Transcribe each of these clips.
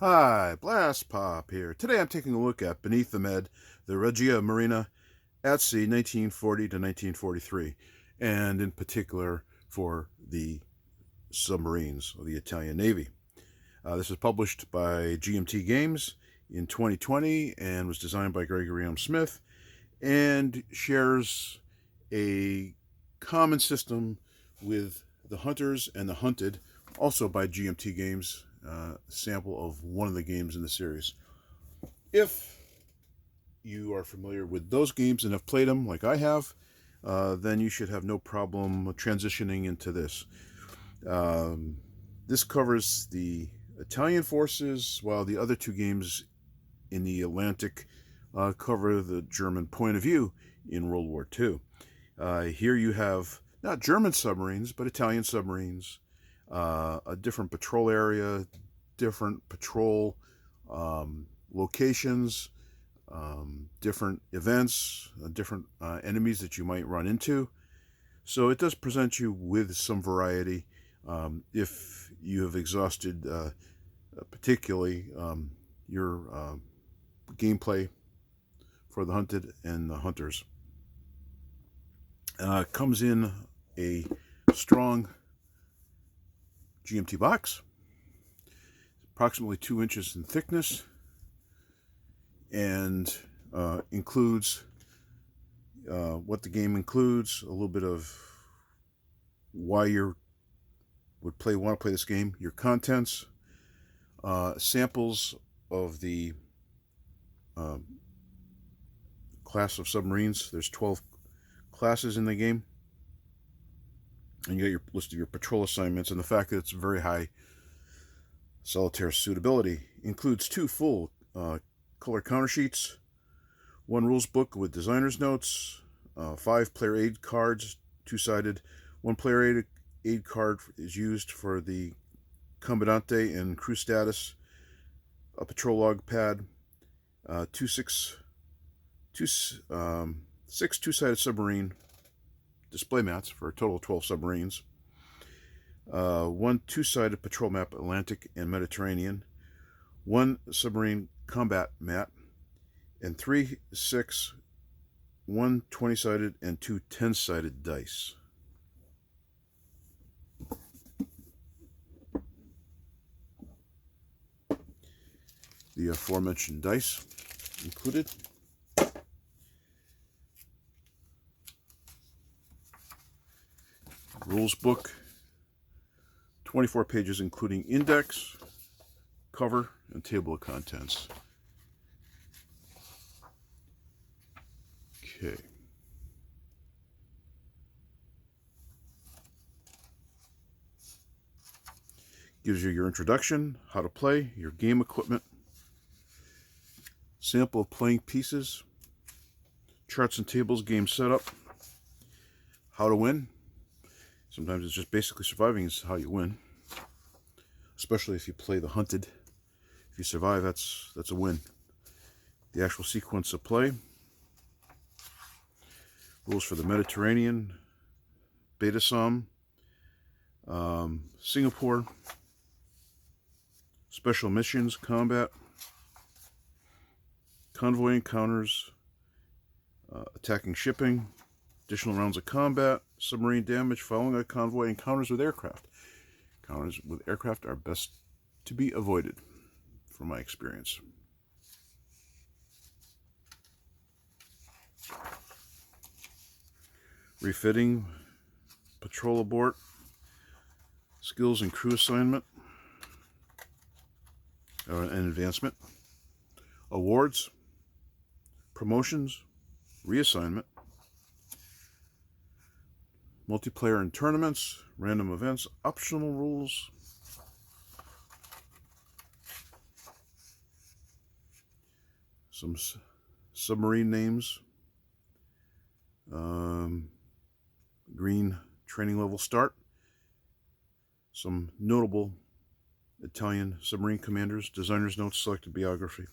Hi, Blastpop here. Today I'm taking a look at Beneath the Med, the Regia Marina at Sea 1940 to 1943, and in particular for the submarines of the Italian Navy. This was published by GMT Games in 2020 and was designed by Gregory M. Smith and shares a common system with the Hunters and the Hunted, also by GMT Games, sample of one of the games in the series. If you are familiar with those games and have played them like I have, then you should have no problem transitioning into this. This covers the Italian forces, while the other two games in the Atlantic cover the German point of view in World War II. Here you have not German submarines, but Italian submarines, a different patrol area, different patrol locations, different events, different enemies that you might run into. So it does present you with some variety if you have exhausted particularly your gameplay for the Hunted and the Hunters. Comes in a strong GMT box, approximately 2 inches in thickness, and includes what the game includes, a little bit of why you want to play this game, your contents, samples of the class of submarines. There's 12 classes in the game, and you got your list of your patrol assignments, and the fact that it's very high Solitaire suitability. Includes 2 full color counter sheets, 1 rules book with designer's notes, 5 player aid cards, 2-sided. 1 player aid card is used for the Commandante and crew status, a patrol log pad, 6 2-sided submarine display mats for a total of 12 submarines, 1 2-sided patrol map Atlantic and Mediterranean, 1 submarine combat mat, and 3 6, 1 20-sided and 2 10-sided dice. The aforementioned dice included. Rules book, 24 pages including index, cover, and table of contents. Okay. Gives you your introduction, how to play, your game equipment, sample of playing pieces, charts and tables, game setup, how to win. Sometimes it's just basically surviving is how you win, especially if you play the Hunted. If you survive, that's a win. The actual sequence of play, rules for the Mediterranean, Beta Somme, Singapore, special missions, combat, convoy encounters, attacking shipping, additional rounds of combat, submarine damage following a convoy, encounters with aircraft. Encounters with aircraft are best to be avoided, from my experience. Refitting, patrol abort, skills and crew assignment, and advancement, awards, promotions, reassignment, multiplayer and tournaments, random events, optional rules, some submarine names, green training level start, some notable Italian submarine commanders, designer's notes, selected bibliography.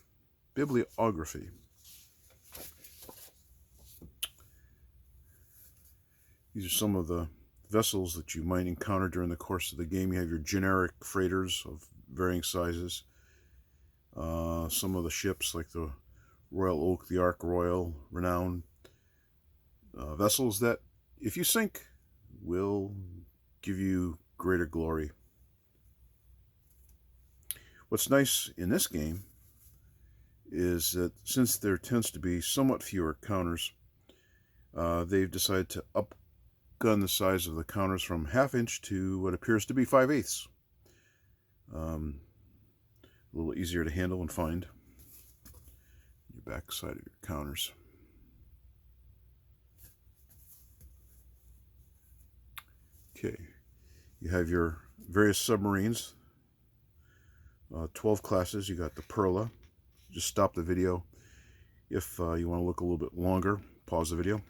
These are some of the vessels that you might encounter during the course of the game. You have your generic freighters of varying sizes. Some of the ships like the Royal Oak, the Ark Royal, renowned vessels that, if you sink, will give you greater glory. What's nice in this game is that since there tends to be somewhat fewer counters, they've decided to upgun the size of the counters from 1/2 inch to what appears to be 5/8. A little easier to handle and find. Your back side of your counters. Okay, you have your various submarines, 12 classes. You got the Perla. Just stop the video if you want to look a little bit longer. Pause the video.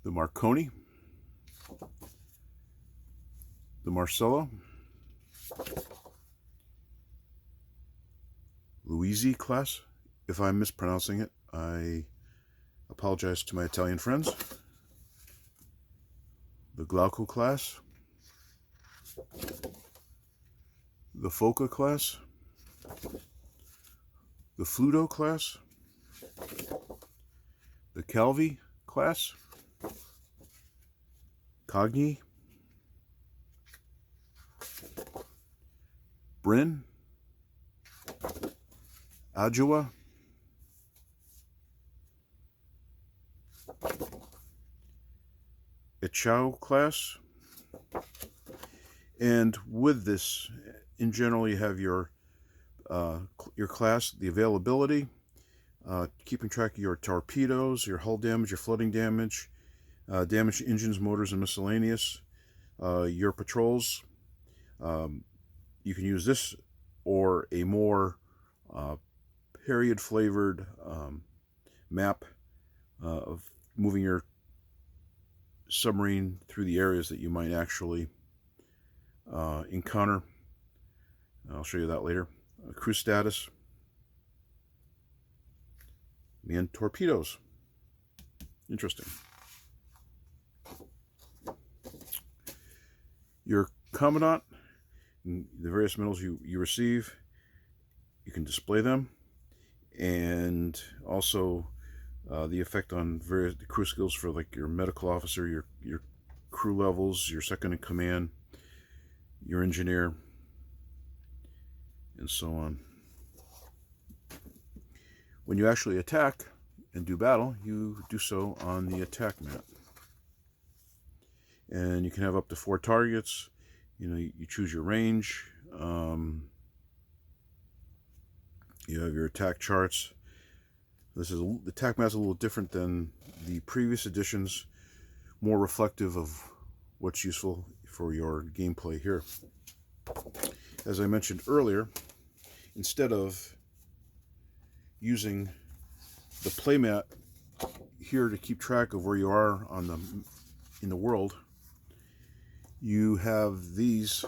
The Marconi, the Marcello, Luigi class. If I'm mispronouncing it, I apologize to my Italian friends. The Glauco class, the Foca class, the Fluto class, the Calvi class, Cogni, Bryn, Adjua, Ichao class. And with this, in general, you have your class, the availability, keeping track of your torpedoes, your hull damage, your flooding damage, damage to engines, motors, and miscellaneous, your patrols. You can use this or a more period-flavored map of moving your submarine through the areas that you might actually encounter. I'll show you that later. Crew status. And torpedoes. Interesting. Your Commandant, the various medals you receive, you can display them, and also the effect on various crew skills for like your medical officer, your crew levels, your second in command, your engineer, and so on. When you actually attack and do battle, you do so on the attack map. And you can have up to 4 targets. You choose your range. You have your attack charts. The attack map is a little different than the previous editions, more reflective of what's useful for your gameplay here. As I mentioned earlier, instead of using the playmat here to keep track of where you are in the world, you have these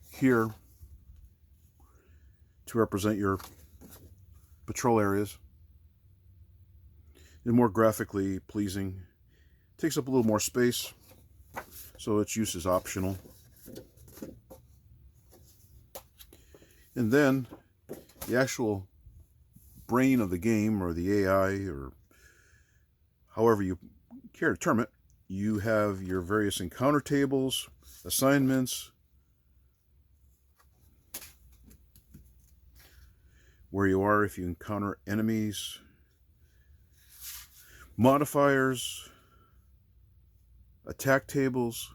here to represent your patrol areas. They're more graphically pleasing. Takes up a little more space, so its use is optional. And then the actual brain of the game, or the AI, or however you care to term it, you have your various encounter tables, assignments, where you are if you encounter enemies, modifiers, attack tables,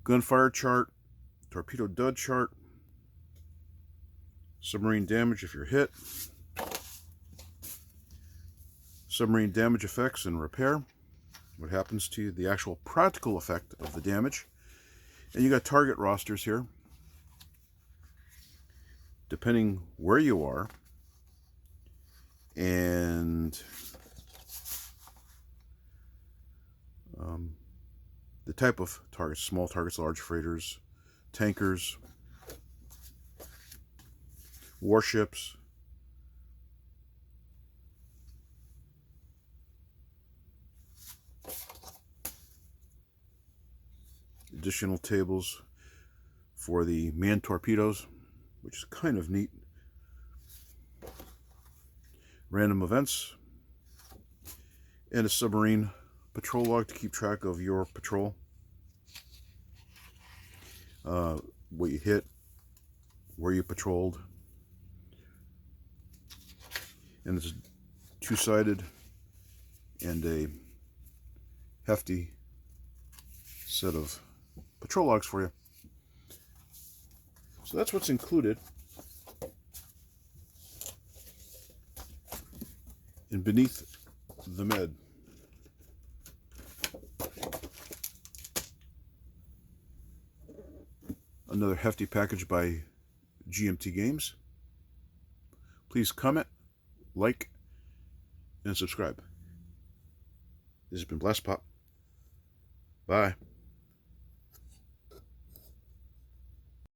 gunfire chart, torpedo dud chart, submarine damage if you're hit, submarine damage effects and repair, what happens to you, the actual practical effect of the damage. And you got target rosters here, depending where you are, and the type of targets: small targets, large freighters, tankers, warships, additional tables for the manned torpedoes, which is kind of neat. Random events, and a submarine patrol log to keep track of your patrol. What you hit, where you patrolled, and it's two-sided and a hefty set of patrol logs for you. So that's what's included in Beneath the Med. Another hefty package by GMT Games. Please comment, like, and subscribe. This has been Blastpop. Bye.